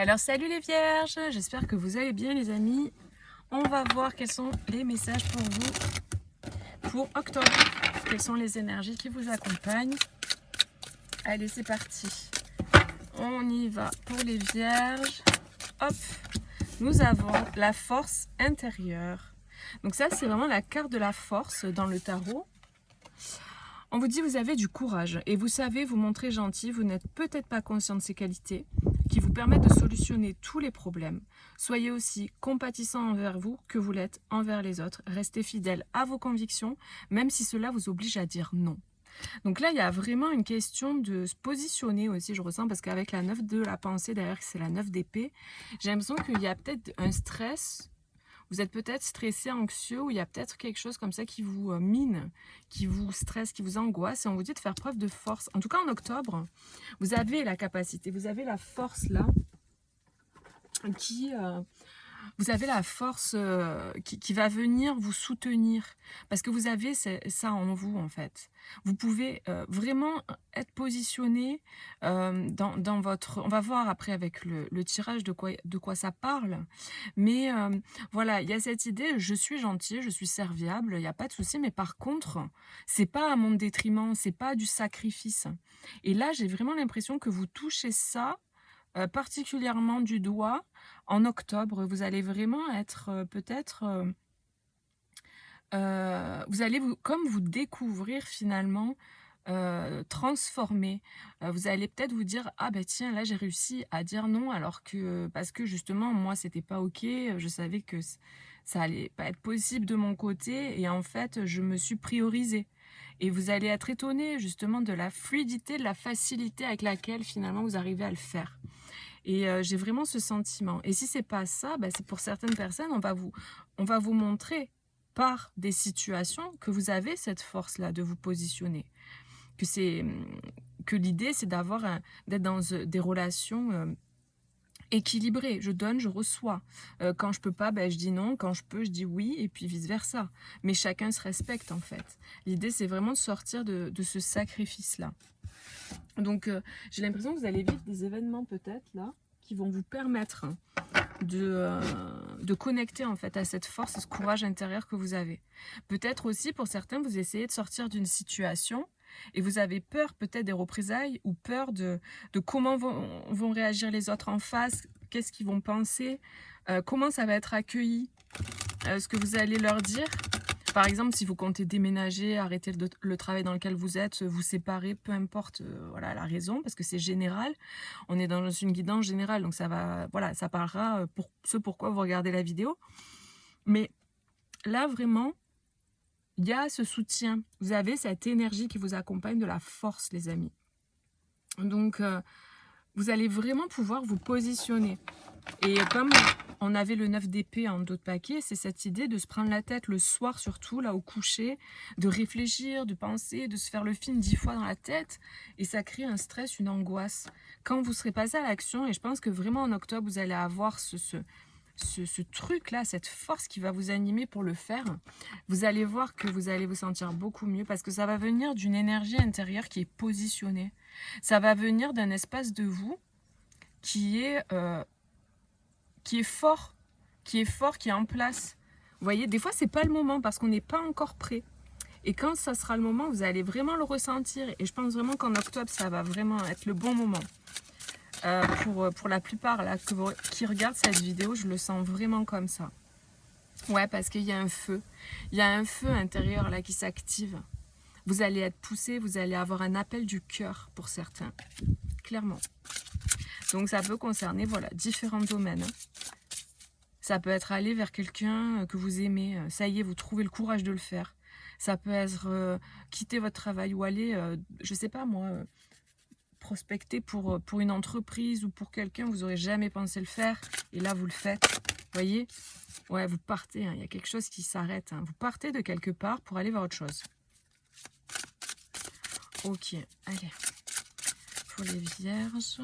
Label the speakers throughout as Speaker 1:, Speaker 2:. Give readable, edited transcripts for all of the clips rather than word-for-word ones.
Speaker 1: Alors salut les vierges, j'espère que vous allez bien les amis. On va voir quels sont les messages pour vous pour octobre. Quelles sont les énergies qui vous accompagnent. Allez, c'est parti. On y va pour les vierges. Hop, nous avons la force intérieure. Donc ça, c'est vraiment la carte de la force dans le tarot. On vous dit vous avez du courage et vous savez vous montrer gentil, vous n'êtes peut-être pas conscient de ces qualités qui vous permettent de solutionner tous les problèmes. Soyez aussi compatissant envers vous que vous l'êtes envers les autres. Restez fidèle à vos convictions, même si cela vous oblige à dire non. Donc là, il y a vraiment une question de se positionner aussi, je ressens, parce qu'avec la 9 de la pensée, derrière, c'est la 9 d'épée, j'ai l'impression qu'il y a peut-être un stress. Vous êtes peut-être stressé, anxieux, ou il y a peut-être quelque chose comme ça qui vous mine, qui vous stresse, qui vous angoisse, et on vous dit de faire preuve de force. En tout cas, en octobre, vous avez la capacité, vous avez la force là, vous avez la force qui va venir vous soutenir, parce que vous avez ça en vous en fait. Vous pouvez vraiment être positionné dans votre... On va voir après avec le tirage de quoi ça parle, mais voilà, il y a cette idée, je suis gentil, je suis serviable, il n'y a pas de souci, mais par contre, c'est pas à mon détriment, c'est pas du sacrifice. Et là, j'ai vraiment l'impression que vous touchez ça particulièrement du doigt. En octobre, vous allez vraiment être peut-être... vous allez comme vous découvrir finalement, transformer. Vous allez peut-être vous dire: ah ben tiens, là j'ai réussi à dire non, alors que parce que justement moi c'était pas ok, je savais que ça allait pas être possible de mon côté, et en fait je me suis priorisée. Et vous allez être étonné justement de la fluidité, de la facilité avec laquelle finalement vous arrivez à le faire. Et j'ai vraiment ce sentiment. Et si c'est pas ça, bah, c'est pour certaines personnes, on va vous montrer par des situations que vous avez cette force-là de vous positionner. Que l'idée, c'est d'être dans des relations équilibrées. Je donne, je reçois. Quand je peux pas, bah, je dis non. Quand je peux, je dis oui. Et puis vice-versa. Mais chacun se respecte en fait. L'idée, c'est vraiment de sortir de ce sacrifice-là. Donc, j'ai l'impression que vous allez vivre des événements peut-être là qui vont vous permettre de connecter en fait à cette force, à ce courage intérieur que vous avez. Peut-être aussi pour certains, vous essayez de sortir d'une situation et vous avez peur peut-être des représailles ou peur de comment vont réagir les autres en face, qu'est-ce qu'ils vont penser, comment ça va être accueilli, ce que vous allez leur dire. Par exemple, si vous comptez déménager, arrêter le travail dans lequel vous êtes, vous séparer, peu importe voilà, la raison, parce que c'est général. On est dans une guidance générale, donc ça va, voilà, ça parlera pour ce pourquoi vous regardez la vidéo. Mais là, vraiment, il y a ce soutien. Vous avez cette énergie qui vous accompagne, de la force, les amis. Donc, vous allez vraiment pouvoir vous positionner. Et comme on avait le 9 d'épée en dos de paquet, c'est cette idée de se prendre la tête le soir surtout, là au coucher, de réfléchir, de penser, de se faire le film 10 fois dans la tête, et ça crée un stress, une angoisse. Quand vous serez passé à l'action, et je pense que vraiment en octobre, vous allez avoir ce truc-là, cette force qui va vous animer pour le faire, vous allez voir que vous allez vous sentir beaucoup mieux, parce que ça va venir d'une énergie intérieure qui est positionnée. Ça va venir d'un espace de vous qui est fort, qui est en place. Vous voyez, des fois, c'est pas le moment parce qu'on n'est pas encore prêt. Et quand ça sera le moment, vous allez vraiment le ressentir. Et je pense vraiment qu'en octobre, ça va vraiment être le bon moment. Pour la plupart là, qui regardent cette vidéo, je le sens vraiment comme ça. Ouais, parce qu'il y a un feu. Il y a un feu intérieur là qui s'active. Vous allez être poussé, vous allez avoir un appel du cœur pour certains. Clairement. Donc ça peut concerner voilà, différents domaines. Ça peut être aller vers quelqu'un que vous aimez. Ça y est, vous trouvez le courage de le faire. Ça peut être quitter votre travail ou aller, je sais pas moi, prospecter pour une entreprise ou pour quelqu'un. Vous n'aurez jamais pensé le faire. Et là, vous le faites. Vous voyez? Ouais, vous partez. Il y a quelque chose qui s'arrête. Vous partez de quelque part pour aller vers autre chose. Ok, allez. Pour les vierges...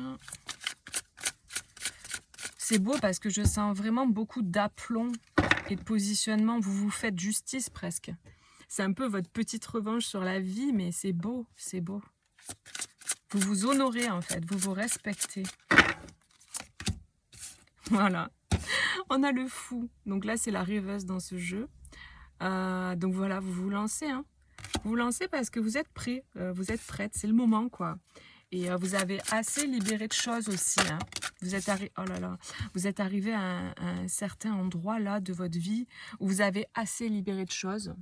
Speaker 1: C'est beau parce que je sens vraiment beaucoup d'aplomb et de positionnement. Vous vous faites justice presque. C'est un peu votre petite revanche sur la vie, mais c'est beau, c'est beau. Vous vous honorez en fait, vous vous respectez. Voilà. On a le fou. Donc là, c'est la rêveuse dans ce jeu. Donc voilà, vous vous lancez, hein. Vous vous lancez parce que vous êtes prêt, vous êtes prête, c'est le moment, quoi. Et vous avez assez libéré de choses aussi, hein. Oh là là, vous êtes arrivé à un certain endroit là de votre vie où vous avez assez libéré de choses.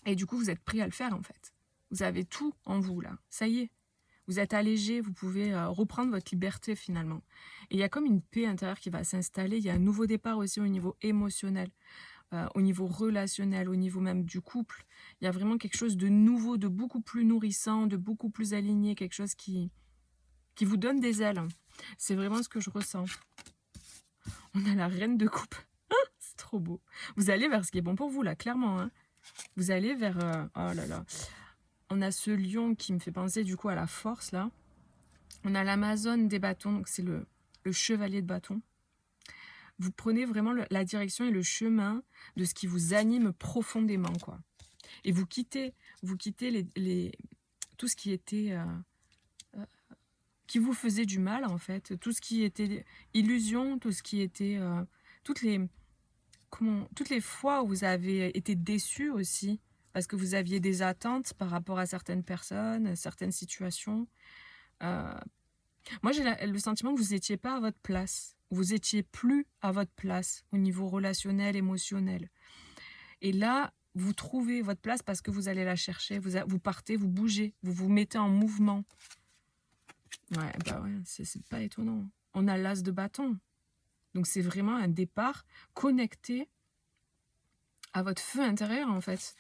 Speaker 1: Et du coup, vous êtes prêt à le faire en fait. Vous avez tout en vous là. Ça y est, vous êtes allégé, vous pouvez reprendre votre liberté finalement. Et il y a comme une paix intérieure qui va s'installer. Il y a un nouveau départ aussi au niveau émotionnel, au niveau relationnel, au niveau même du couple. Il y a vraiment quelque chose de nouveau, de beaucoup plus nourrissant, de beaucoup plus aligné, quelque chose qui vous donne des ailes. C'est vraiment ce que je ressens. On a la reine de coupe. C'est trop beau. Vous allez vers ce qui est bon pour vous là, clairement, hein. Vous allez vers... oh là là. On a ce lion qui me fait penser du coup à la force là. On a l'Amazone des bâtons, donc c'est le chevalier de bâton. Vous prenez vraiment la direction et le chemin de ce qui vous anime profondément, quoi. Et vous quittez tout ce qui était... qui vous faisait du mal, en fait. Tout ce qui était illusion, tout ce qui était... toutes les fois où vous avez été déçus aussi, parce que vous aviez des attentes par rapport à certaines personnes, certaines situations. Moi, j'ai le sentiment que vous n'étiez pas à votre place. Vous étiez plus à votre place au niveau relationnel, émotionnel. Et là, vous trouvez votre place parce que vous allez la chercher. Vous partez, vous bougez, vous vous mettez en mouvement. Ouais, bah ouais, c'est pas étonnant. On a l'as de bâton. Donc, c'est vraiment un départ connecté à votre feu intérieur, en fait.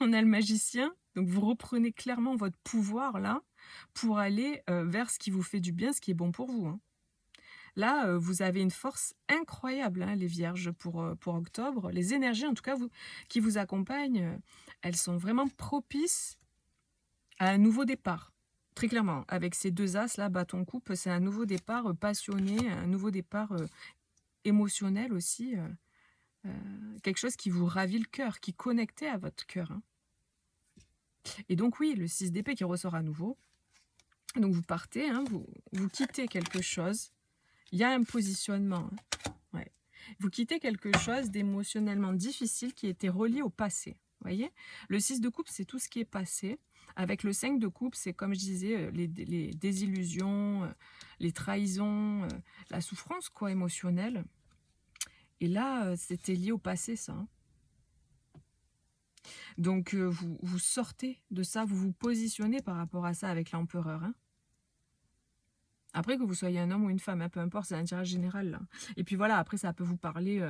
Speaker 1: On a le magicien. Donc, vous reprenez clairement votre pouvoir, là, pour aller vers ce qui vous fait du bien, ce qui est bon pour vous, hein. Là, vous avez une force incroyable, hein, les vierges, pour octobre. Les énergies, en tout cas, qui vous accompagnent, elles sont vraiment propices à un nouveau départ. Très clairement, avec ces deux as, là, bâton coupe, c'est un nouveau départ passionné, un nouveau départ émotionnel aussi. Quelque chose qui vous ravit le cœur, qui connectait à votre cœur, hein. Et donc oui, le 6 d'épée qui ressort à nouveau. Donc vous partez, hein, vous quittez quelque chose. Il y a un positionnement, hein. Ouais. Vous quittez quelque chose d'émotionnellement difficile qui était relié au passé. Voyez, le 6 de coupe, c'est tout ce qui est passé. Avec le 5 de coupe, c'est comme je disais, les désillusions, les trahisons, la souffrance quoi, émotionnelle. Et là, c'était lié au passé, ça, hein. Donc, vous sortez de ça, vous vous positionnez par rapport à ça avec l'empereur, hein. Après, que vous soyez un homme ou une femme, hein, peu importe, c'est un tirage général, là. Et puis voilà, après, ça peut vous parler...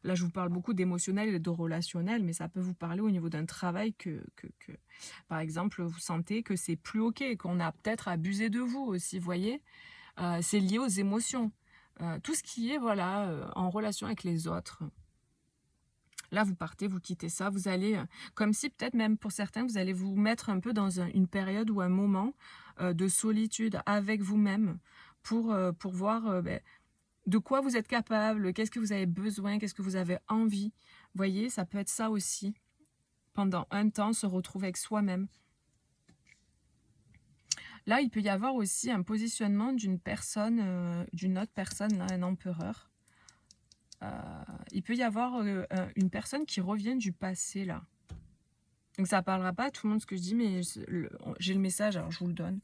Speaker 1: là, je vous parle beaucoup d'émotionnel et de relationnel, mais ça peut vous parler au niveau d'un travail par exemple, vous sentez que c'est plus OK, qu'on a peut-être abusé de vous aussi, vous voyez. C'est lié aux émotions. Tout ce qui est, voilà, en relation avec les autres. Là, vous partez, vous quittez ça, vous allez, comme si peut-être même pour certains, vous allez vous mettre un peu dans une période ou un moment de solitude avec vous-même pour voir de quoi vous êtes capable, qu'est-ce que vous avez besoin, qu'est-ce que vous avez envie. Vous voyez, ça peut être ça aussi. Pendant un temps, se retrouver avec soi-même. Là, il peut y avoir aussi un positionnement d'une personne, d'une autre personne, là, un empereur. Il peut y avoir une personne qui revient du passé, là. Donc ça ne parlera pas à tout le monde ce que je dis, mais j'ai le message, alors je vous le donne.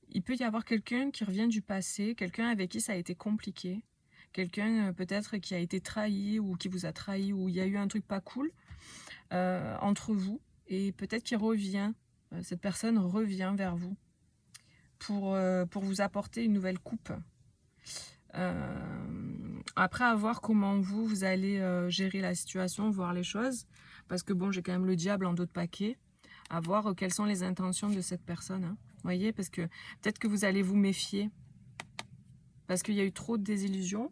Speaker 1: Il peut y avoir quelqu'un qui revient du passé, quelqu'un avec qui ça a été compliqué, quelqu'un peut-être qui a été trahi ou qui vous a trahi, ou il y a eu un truc pas cool entre vous, et peut-être qu'il revient, cette personne revient vers vous pour vous apporter une nouvelle coupe. Après, à voir comment vous allez gérer la situation, voir les choses, parce que bon, j'ai quand même le diable en dos de paquet, à voir quelles sont les intentions de cette personne, hein. Vous voyez, parce que peut-être que vous allez vous méfier, parce qu'il y a eu trop de désillusions.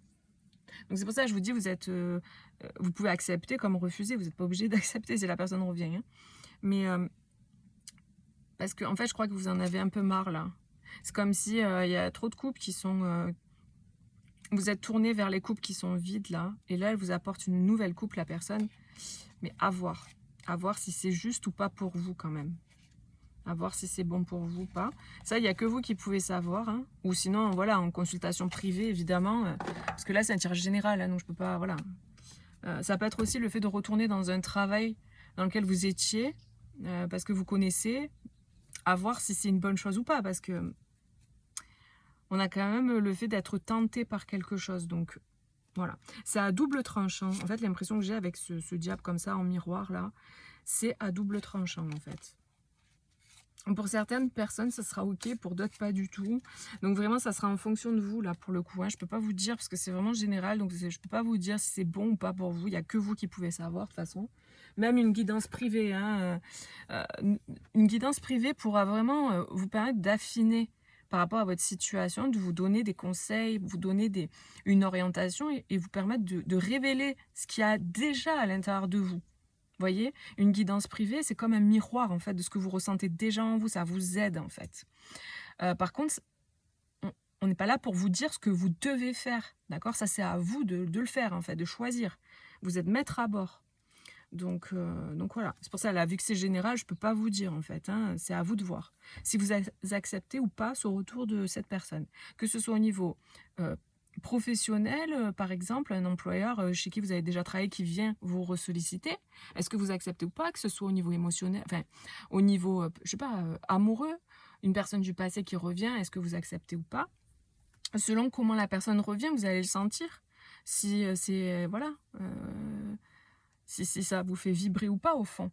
Speaker 1: Donc c'est pour ça que je vous dis, vous pouvez accepter comme refuser, vous n'êtes pas obligé d'accepter si la personne revient, hein. Mais parce que en fait, je crois que vous en avez un peu marre là. C'est comme si il y a trop de couples qui sont... vous êtes tourné vers les couples qui sont vides là, et là elle vous apporte une nouvelle couple, la personne, mais à voir si c'est juste ou pas pour vous quand même. à voir si c'est bon pour vous ou pas. Ça, il n'y a que vous qui pouvez savoir, hein. Ou sinon, voilà, en consultation privée, évidemment, parce que là, c'est un tirage général, hein, donc je peux pas, voilà. Ça peut être aussi le fait de retourner dans un travail dans lequel vous étiez, parce que vous connaissez, à voir si c'est une bonne chose ou pas, parce que on a quand même le fait d'être tenté par quelque chose, donc voilà. C'est à double tranchant. En fait, l'impression que j'ai avec ce diable comme ça en miroir, là, c'est à double tranchant, en fait. Pour certaines personnes, ça sera ok, pour d'autres, pas du tout. Donc vraiment, ça sera en fonction de vous, là, pour le coup. Hein. Je peux pas vous dire, parce que c'est vraiment général, donc je peux pas vous dire si c'est bon ou pas pour vous. Il n'y a que vous qui pouvez savoir, de toute façon. Même une guidance privée, hein, une guidance privée pourra vraiment vous permettre d'affiner par rapport à votre situation, de vous donner des conseils, vous donner une orientation et vous permettre de révéler ce qu'il y a déjà à l'intérieur de vous. Voyez, une guidance privée, c'est comme un miroir en fait de ce que vous ressentez déjà en vous, ça vous aide en fait. Par contre, on n'est pas là pour vous dire ce que vous devez faire, d'accord? Ça c'est à vous de le faire en fait, de choisir. Vous êtes maître à bord. Donc voilà, c'est pour ça là, vu que c'est général, je peux pas vous dire en fait, hein, c'est à vous de voir. Si vous acceptez ou pas ce retour de cette personne, que ce soit au niveau professionnel, par exemple, un employeur chez qui vous avez déjà travaillé qui vient vous ressolliciter, est-ce que vous acceptez ou pas, que ce soit au niveau émotionnel, enfin au niveau, je sais pas, amoureux, une personne du passé qui revient, est-ce que vous acceptez ou pas? Selon comment la personne revient, vous allez le sentir. Si c'est, voilà, si ça vous fait vibrer ou pas au fond.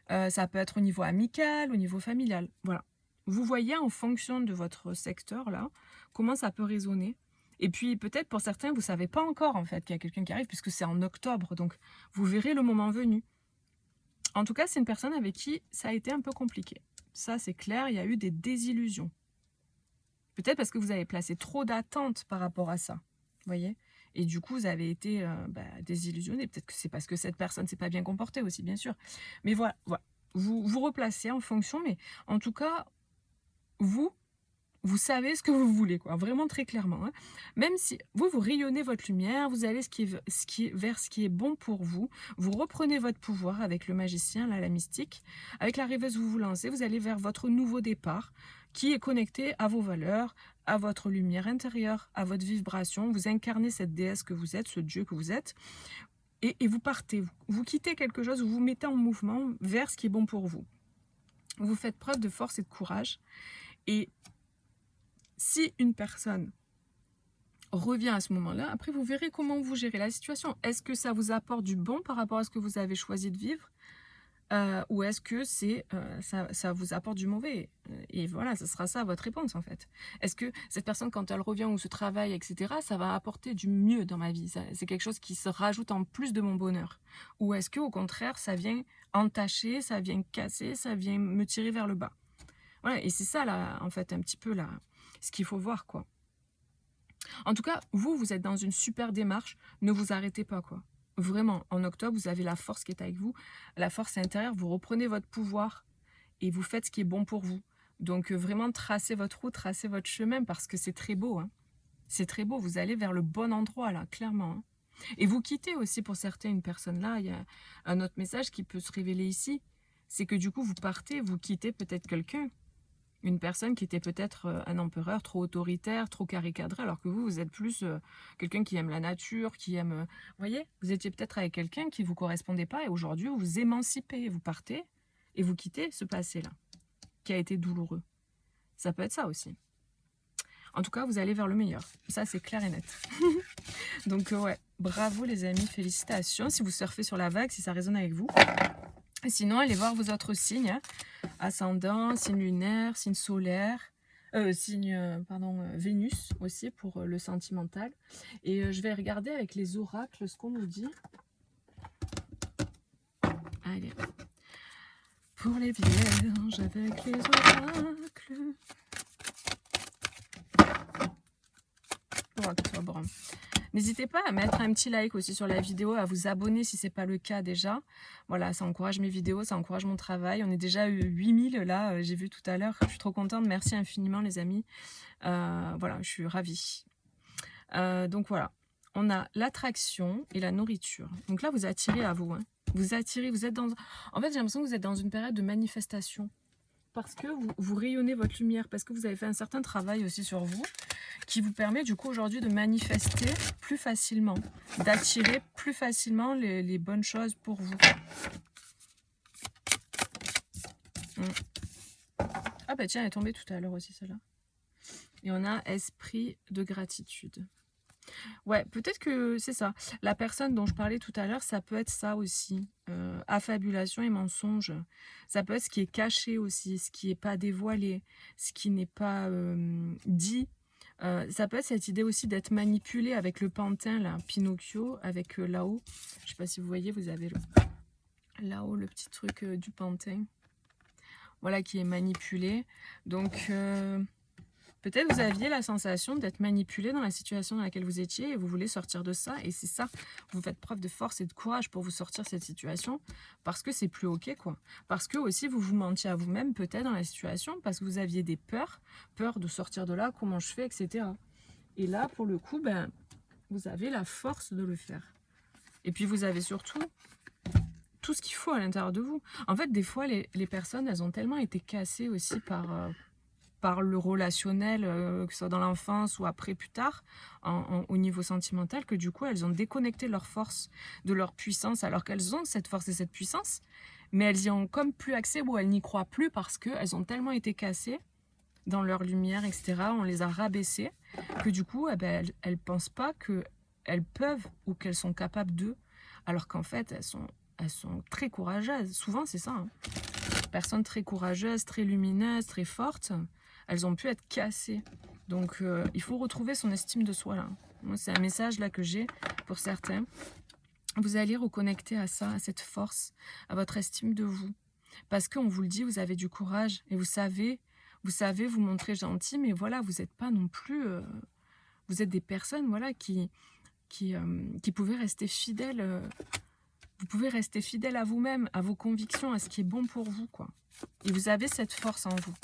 Speaker 1: Ça peut être au niveau amical, au niveau familial, voilà. Vous voyez en fonction de votre secteur là, comment ça peut résonner. Et puis peut-être pour certains, vous ne savez pas encore en fait qu'il y a quelqu'un qui arrive puisque c'est en octobre, donc vous verrez le moment venu. En tout cas, c'est une personne avec qui ça a été un peu compliqué. Ça c'est clair, il y a eu des désillusions. Peut-être parce que vous avez placé trop d'attentes par rapport à ça, vous voyez. Et du coup, vous avez été désillusionné. Peut-être que c'est parce que cette personne ne s'est pas bien comportée aussi, bien sûr. Mais voilà. Vous vous replacez en fonction, mais en tout cas, vous savez ce que vous voulez, quoi. Vraiment très clairement. Hein. Même si vous rayonnez votre lumière, vous allez vers ce qui est bon pour vous. Vous reprenez votre pouvoir avec le magicien, là, la mystique. Avec la rêveuse, vous vous lancez. Vous allez vers votre nouveau départ qui est connecté à vos valeurs, à votre lumière intérieure, à votre vibration. Vous incarnez cette déesse que vous êtes, ce dieu que vous êtes. Et vous partez. Vous quittez quelque chose, vous vous mettez en mouvement vers ce qui est bon pour vous. Vous faites preuve de force et de courage. Et si une personne revient à ce moment-là, après vous verrez comment vous gérez la situation. Est-ce que ça vous apporte du bon par rapport à ce que vous avez choisi de vivre ou est-ce que ça vous apporte du mauvais? Et voilà, ce sera ça votre réponse en fait. Est-ce que cette personne, quand elle revient ou ce travail, etc., ça va apporter du mieux dans ma vie? C'est quelque chose qui se rajoute en plus de mon bonheur? Ou est-ce que au contraire, ça vient entacher, ça vient casser, ça vient me tirer vers le bas? Voilà, et c'est ça là, en fait, un petit peu là, ce qu'il faut voir, quoi. En tout cas, vous êtes dans une super démarche, ne vous arrêtez pas, quoi. Vraiment, en octobre, vous avez la force qui est avec vous, la force intérieure, vous reprenez votre pouvoir et vous faites ce qui est bon pour vous. Donc vraiment, tracez votre route, tracez votre chemin parce que c'est très beau. Hein. C'est très beau, vous allez vers le bon endroit là, clairement. Hein. Et vous quittez aussi pour certaines une personne là, il y a un autre message qui peut se révéler ici, c'est que du coup, vous partez, vous quittez peut-être quelqu'un. Une personne qui était peut-être un empereur trop autoritaire, trop caricadré, alors que vous êtes plus quelqu'un qui aime la nature, qui aime... vous voyez, vous étiez peut-être avec quelqu'un qui ne vous correspondait pas, et aujourd'hui, vous vous émancipez, vous partez, et vous quittez ce passé-là, qui a été douloureux. Ça peut être ça aussi. En tout cas, vous allez vers le meilleur. Ça, c'est clair et net. Donc, ouais, bravo les amis, félicitations. Si vous surfez sur la vague, si ça résonne avec vous. Et sinon, allez voir vos autres signes. Hein. Ascendant, signe lunaire, signe solaire, Vénus aussi pour le sentimental. Et je vais regarder avec les oracles ce qu'on nous dit. Allez. Pour les vierges avec les oracles. Oracle brun. N'hésitez pas à mettre un petit like aussi sur la vidéo, à vous abonner si ce n'est pas le cas déjà. Voilà, ça encourage mes vidéos, ça encourage mon travail. On est déjà à 8000 là, j'ai vu tout à l'heure. Je suis trop contente, merci infiniment les amis. Voilà, je suis ravie. Donc voilà, on a l'attraction et la nourriture. Donc là, vous attirez à vous. Hein. Vous attirez, vous êtes dans... En fait, j'ai l'impression que vous êtes dans une période de manifestation. parce que vous rayonnez votre lumière, parce que vous avez fait un certain travail aussi sur vous, qui vous permet du coup aujourd'hui de manifester plus facilement, d'attirer plus facilement les bonnes choses pour vous. Ah bah tiens, elle est tombée tout à l'heure aussi celle-là. Et on a esprit de gratitude. Ouais, peut-être que c'est ça. La personne dont je parlais tout à l'heure, ça peut être ça aussi. Affabulation et mensonge. Ça peut être ce qui est caché aussi, ce qui n'est pas dévoilé, ce qui n'est pas dit. Ça peut être cette idée aussi d'être manipulé avec le pantin, là, Pinocchio, avec là-haut. Je ne sais pas si vous voyez, vous avez là-haut le petit truc du pantin. Voilà, qui est manipulé. Donc... peut-être vous aviez la sensation d'être manipulé dans la situation dans laquelle vous étiez et vous voulez sortir de ça. Et c'est ça, vous faites preuve de force et de courage pour vous sortir de cette situation parce que c'est plus ok, quoi. Parce que aussi vous vous mentiez à vous-même peut-être dans la situation parce que vous aviez des peurs, peur de sortir de là, comment je fais, etc. Et là, pour le coup, ben, vous avez la force de le faire. Et puis vous avez surtout tout ce qu'il faut à l'intérieur de vous. En fait, des fois, les personnes, elles ont tellement été cassées aussi par le relationnel, que ce soit dans l'enfance ou après plus tard, au niveau sentimental, que du coup elles ont déconnecté leur force de leur puissance, alors qu'elles ont cette force et cette puissance, mais elles y ont comme plus accès ou elles n'y croient plus parce qu'elles ont tellement été cassées dans leur lumière, etc. On les a rabaissées, que du coup elles pensent pas qu'elles peuvent ou qu'elles sont capables d'eux, alors qu'en fait elles sont très courageuses. Souvent c'est ça, hein. Personnes très courageuses, très lumineuses, très fortes, elles ont pu être cassées. Donc il faut retrouver son estime de soi là. Moi c'est un message là que j'ai pour certains. Vous allez reconnecter à ça, à cette force, à votre estime de vous. Parce qu'on vous le dit, vous avez du courage et vous savez vous montrer gentil, mais voilà, vous n'êtes pas non plus... vous êtes des personnes voilà, qui pouvaient rester fidèles. Vous pouvez rester fidèle à vous-même, à vos convictions, à ce qui est bon pour vous, quoi. Et vous avez cette force en vous,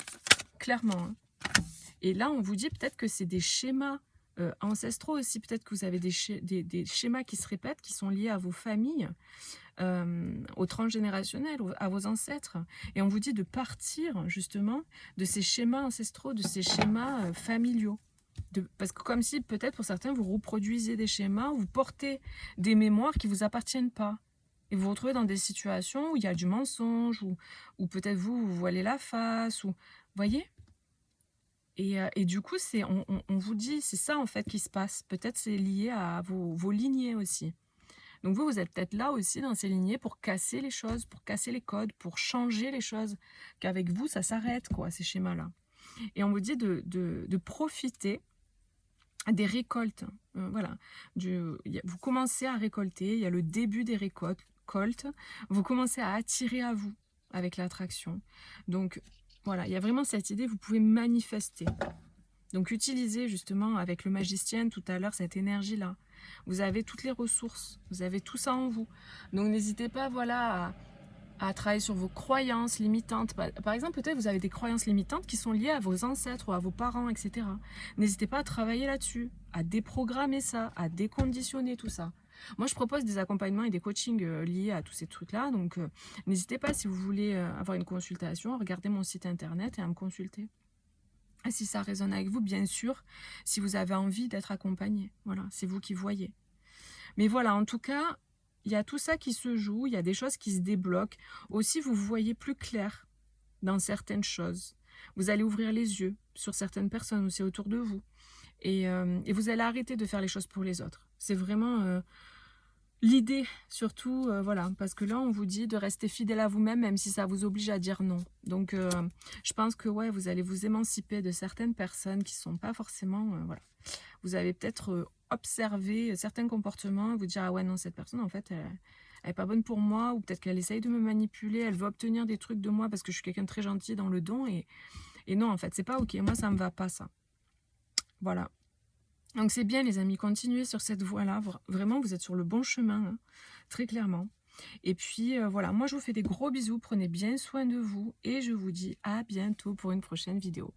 Speaker 1: clairement. Hein. Et là, on vous dit peut-être que c'est des schémas ancestraux aussi. Peut-être que vous avez des schémas qui se répètent, qui sont liés à vos familles, au transgénérationnel, à vos ancêtres. Et on vous dit de partir, justement, de ces schémas ancestraux, de ces schémas familiaux. Parce que comme si, peut-être, pour certains, vous reproduisez des schémas, vous portez des mémoires qui ne vous appartiennent pas. Et vous vous retrouvez dans des situations où il y a du mensonge, ou peut-être vous voilez la face, ou... voyez. Et du coup, on vous dit, c'est ça en fait qui se passe. Peut-être c'est lié à vos lignées aussi. Donc vous êtes peut-être là aussi dans ces lignées pour casser les choses, pour casser les codes, pour changer les choses. Qu'avec vous, ça s'arrête, quoi, ces schémas-là. Et on vous dit de profiter des récoltes. Voilà. Vous commencez à récolter, il y a le début des récoltes. Vous commencez à attirer à vous avec l'attraction. Donc voilà, il y a vraiment cette idée, vous pouvez manifester. Donc utilisez justement avec le magicien tout à l'heure cette énergie-là. Vous avez toutes les ressources, vous avez tout ça en vous. Donc n'hésitez pas voilà, à travailler sur vos croyances limitantes. Par exemple, peut-être vous avez des croyances limitantes qui sont liées à vos ancêtres ou à vos parents, etc. N'hésitez pas à travailler là-dessus, à déprogrammer ça, à déconditionner tout ça. Moi, je propose des accompagnements et des coachings liés à tous ces trucs-là. Donc, n'hésitez pas, si vous voulez avoir une consultation, à regarder mon site internet et à me consulter. Et si ça résonne avec vous, bien sûr, si vous avez envie d'être accompagné. Voilà, c'est vous qui voyez. Mais voilà, en tout cas, il y a tout ça qui se joue, il y a des choses qui se débloquent. Aussi, vous voyez plus clair dans certaines choses. Vous allez ouvrir les yeux sur certaines personnes aussi autour de vous. Et vous allez arrêter de faire les choses pour les autres. C'est vraiment l'idée, surtout, voilà. Parce que là, on vous dit de rester fidèle à vous-même, même si ça vous oblige à dire non. Donc, je pense que ouais, vous allez vous émanciper de certaines personnes qui ne sont pas forcément... voilà. Vous avez peut-être observé certains comportements et vous dire « Ah ouais, non, cette personne, en fait, elle n'est pas bonne pour moi. » Ou peut-être qu'elle essaye de me manipuler, elle veut obtenir des trucs de moi parce que je suis quelqu'un de très gentil dans le don. Et non, en fait, c'est pas OK. Moi, ça me va pas, ça. Voilà. Donc, c'est bien, les amis. Continuez sur cette voie-là. Vraiment, vous êtes sur le bon chemin, hein, très clairement. Et puis, voilà. Moi, je vous fais des gros bisous. Prenez bien soin de vous. Et je vous dis à bientôt pour une prochaine vidéo.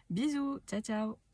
Speaker 1: Bisous. Ciao, ciao.